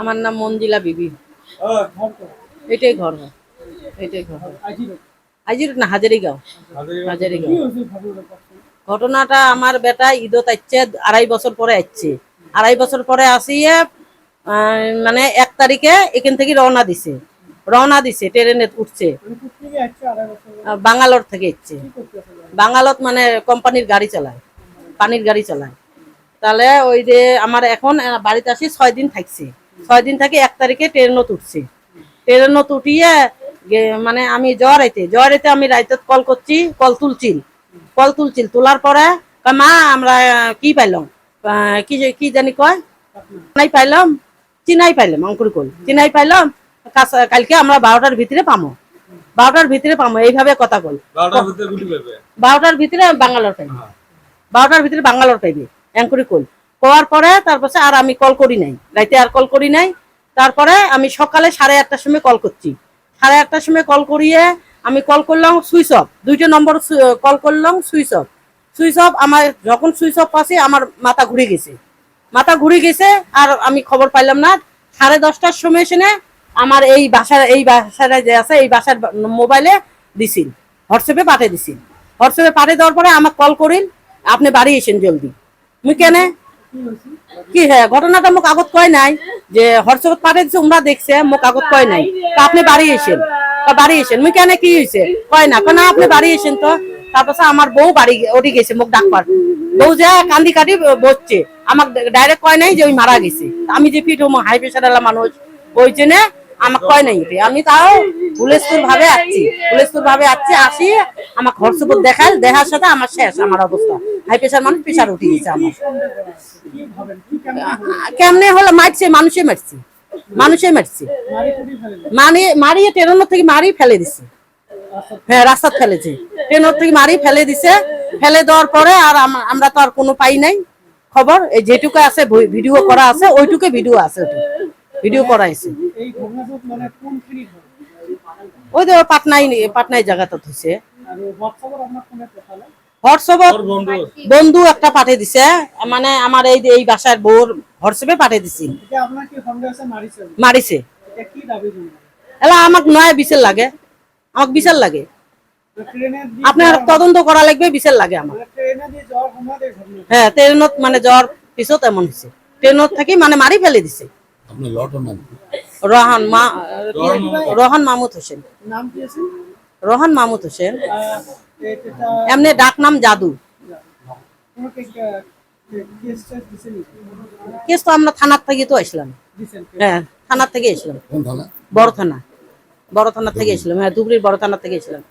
আমার নাম মঞ্জিলা বিবি। এটাই ঘর হয়, এটাই ঘর হয়। আজির না হাজারিগাঁও, হাজারিগাঁও। ঘটনাটা আমার বেটা ঈদত আসছে 2.5 বছর পরে আসছে। 2.5 বছর পরে আসিয়ে মানে 1 তারিখে এখান থেকে রওনা দিছে ট্রেনে উঠছে। বাঙ্গালোর থেকে এসছে। বাঙ্গালোর মানে কোম্পানির গাড়ি চালায়, পানির গাড়ি চালায়। তাহলে ওই যে আমার এখন বাড়িতে আসি 6 দিন থাকছে। 6 দিন থেকে 1 তারিখে ট্রেনত উঠছি। ট্রেনত উঠিয়ে মানে আমি জ্বর আইতে আমি রাইতে কল করছি, কল তুলছিল তোলার পরে মা আমরা কি পাইলাম, কি জানি কয় চিনাই পাইলাম অঙ্কুর কল চিনাই পাইলাম কালকে আমরা 12টার ভিতরে পামো, 12টার ভিতরে পামো, এইভাবে কথা কল। 12টার ভিতরে বাঙ্গালোর পাইবে, 12টার ভিতরে বাঙ্গালোর পাইবে অ্যাঙ্কুরি কল পাওয়ার পরে তারপরে আর আমি কল করি নাই, রাইতে আর কল করি নাই। তারপরে আমি সকালে 8:30টার সময় কল করছি। 8:30টার সময় কল করিয়ে আমি কল করলাম সুইচ অফ, 2টা নম্বর কল করলাম সুইচ অফ। আমার যখন সুইচ অফ পাচ্ছি আমার মাথা ঘুরে গেছে আর আমি খবর পাইলাম না। 10:30টার সময় এসে আমার এই বাসাটা যে আছে এই বাসার মোবাইলে দিছিল, হোয়াটসঅ্যাপে পাঠিয়ে দেওয়ার পরে আমাকে কল করিল, আপনি বাড়ি এসেন জলদি। মুই কেনে কি হ্যাঁ ঘটনাটা মোক আগত কয় নাই যে হোয়াটসঅ্যাপে পাঠিয়ে দিছে, উমরা দেখছে মোক আগত কয় নাই। আপনি বাড়ি এসেন মুই কেনে কি হয়েছে কয় না, আপনি বাড়ি এসেন তো। তারপর আমার বউ বাড়ি ওটি গেছে মোক ডাকবার, বউ যা কান্দি কাটি বসছে, আমাকে ডাইরেক্ট কয় নাই যে ওই মারা গেছে। আমি যে পিঠ হাই প্রেশার মানুষ ওই জন্য আমাকে কয় নাই। আমি তাও হুলস্থুল ভাবে আসছি আসি আমাকে হোয়াটসঅ্যাপ দেখার সাথে আমার শেষ, আমার অবস্থা হাই প্রেশার মানুষ, প্রেশার উঠে গেছে আমার। কেমনে হলো মানুষে মারছে মানে মারিয়ে ট্রেনের থেকে মারি ফেলে দিছে। হ্যাঁ রাস্তা ফেলেছে, ট্রেনের থেকে মারি ফেলে দিছে। ফেলে দেওয়ার পরে আর আমরা তো আর কোনো পাই নাই খবর। এই যেটুকু আছে ভিডিও করা আছে, ওইটুকু ভিডিও আছে, ভিডিও করা আছে। ওই যে পাটনায় জায়গাটা হয়েছে। হোয়াটসঅ্যাপ বন্ধু একটা পাঠিয়ে দিছে, মানে আমার এই বাসার বউর হোয়াটসঅ্যাপে পাঠিয়ে দিছি মারিছে। এলা আমাকে নয় বিচার লাগে, আমাকে বিচার লাগে, আপনার তদন্ত করা লাগবে, বিচার লাগে আমার। হ্যাঁ ট্রেনত মানে জ্বর পিছত এমন হয়েছে, ট্রেনত থাকি মানে মারি ফেলে দিছে। রোহন মাহমুদ হোসেন, এমনি ডাক নাম জাদু। কেস তো আমরা থানার থেকে তো আসলাম। হ্যাঁ থানার থেকে আসলাম, বড় থানা থেকে আসলাম। হ্যাঁ ধুবড়ির বড় থানা থেকে আসলাম।